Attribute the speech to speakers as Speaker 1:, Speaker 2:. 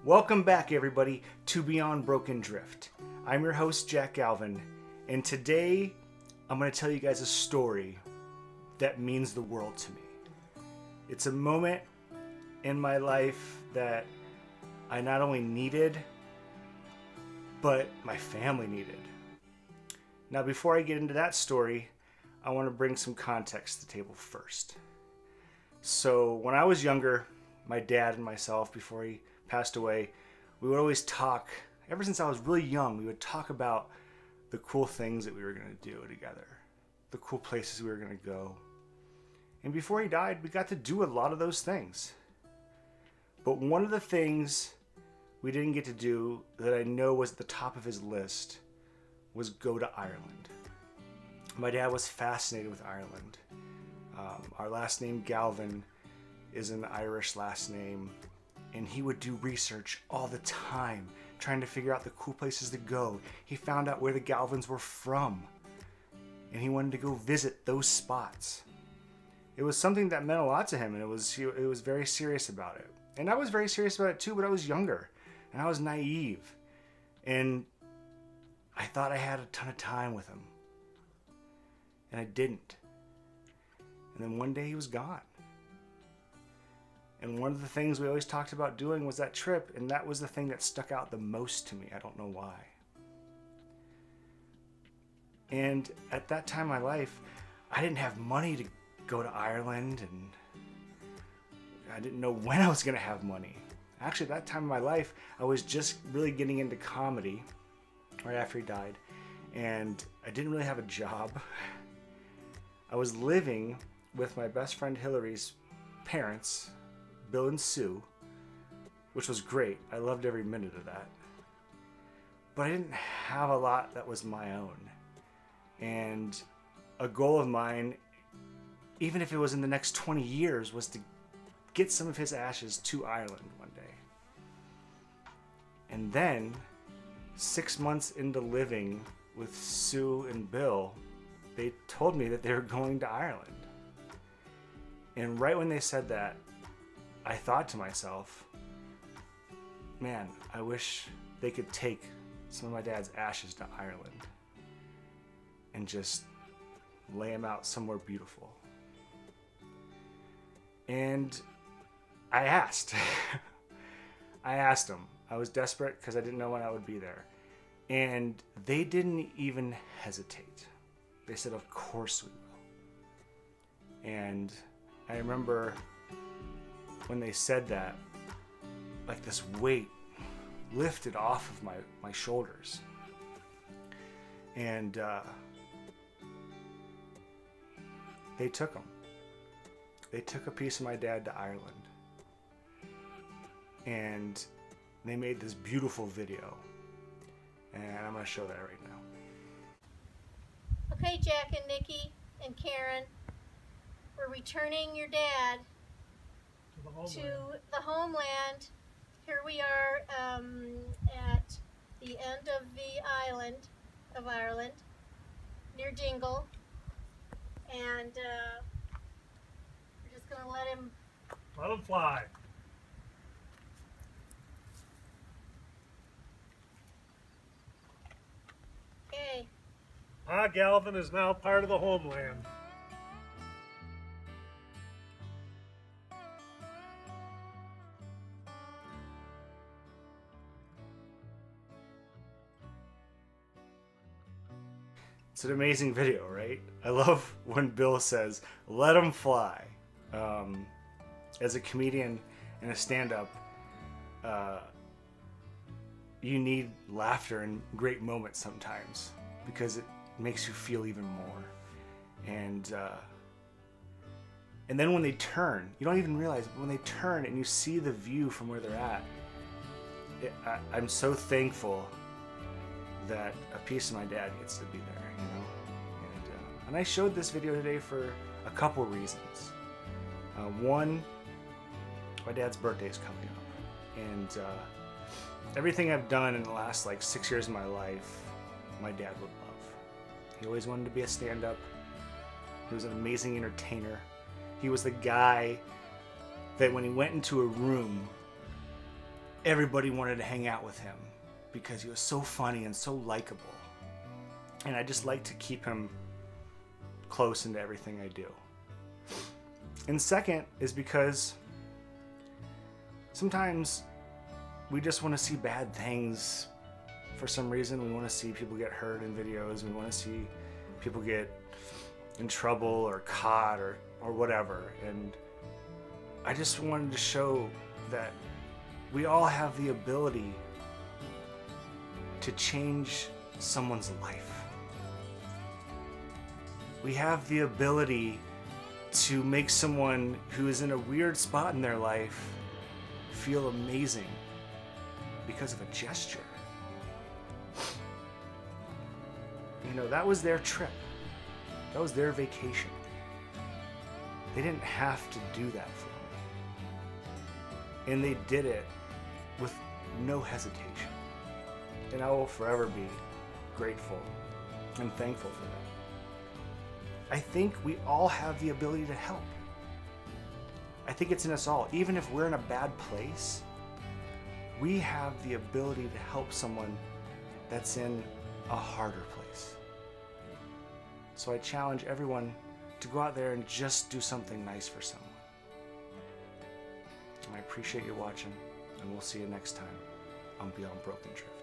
Speaker 1: Welcome back, everybody, to Beyond Broken Drift. I'm your host, Jack Galvin, and today I'm going to tell you guys a story that means the world to me. It's a moment in my life that I not only needed, but my family needed. Now, before I get into that story, I want to bring some context to the table first. So, when I was younger, my dad and myself, before he passed away, we would always talk, ever since I was really young, we would talk about the cool things that we were going to do together, the cool places we were going to go. And before he died, we got to do a lot of those things. But one of the things we didn't get to do that I know was at the top of his list was go to Ireland. My dad was fascinated with Ireland. Our last name, Galvin, is an Irish last name, and he would do research all the time trying to figure out the cool places to go. He found out where the Galvins were from, and he wanted to go visit those spots. It was something that meant a lot to him, and it was very serious about it. And I was very serious about it too, but I was younger, and I was naive, and I thought I had a ton of time with him, and I didn't. And then one day he was gone. And one of the things we always talked about doing was that trip, and that was the thing that stuck out the most to me. I don't know why. And at that time in my life, I didn't have money to go to Ireland, and I didn't know when I was going to have money. Actually, at that time in my life, I was just really getting into comedy right after he died, and I didn't really have a job. I was living with my best friend Hillary's parents, Bill and Sue, which was great. I loved every minute of that. But I didn't have a lot that was my own. And a goal of mine, even if it was in the next 20 years, was to get some of his ashes to Ireland one day. And then, 6 months into living with Sue and Bill, they told me that they were going to Ireland. And right when they said that, I thought to myself, man, I wish they could take some of my dad's ashes to Ireland and just lay them out somewhere beautiful. And I asked. I asked them. I was desperate because I didn't know when I would be there. And they didn't even hesitate. They said, of course we will. And I remember when they said that, like this weight lifted off of my shoulders. And they took them. They took a piece of my dad to Ireland. And they made this beautiful video. And I'm going to show that right now.
Speaker 2: Okay, Jack and Nikki and Karen, we're returning your dad to the homeland. Here we are at the end of the island of Ireland, near Dingle, and we're just going to let him
Speaker 3: fly.
Speaker 2: Okay.
Speaker 3: Galvin is now part of the homeland.
Speaker 1: It's an amazing video, right? I love when Bill says, let them fly. As a comedian and a stand-up, you need laughter in great moments sometimes because it makes you feel even more. And then when they turn, you don't even realize, but when they turn and you see the view from where they're at, I'm so thankful that a piece of my dad gets to be there, you know. And I showed this video today for a couple reasons. One, my dad's birthday is coming up, and everything I've done in the last 6 years of my life, my dad would love. He always wanted to be a stand-up. He was an amazing entertainer. He was the guy that when he went into a room, everybody wanted to hang out with him because he was so funny and so likable. And I just like to keep him close into everything I do. And second is because sometimes we just want to see bad things for some reason. We want to see people get hurt in videos. We want to see people get in trouble or caught or whatever. And I just wanted to show that we all have the ability to change someone's life. We have the ability to make someone who is in a weird spot in their life feel amazing because of a gesture. You know, that was their trip. That was their vacation. They didn't have to do that for me. And they did it with no hesitation. And I will forever be grateful and thankful for that. I think we all have the ability to help. I think it's in us all. Even if we're in a bad place, we have the ability to help someone that's in a harder place. So I challenge everyone to go out there and just do something nice for someone. And I appreciate you watching, and we'll see you next time on Beyond Broken Drift.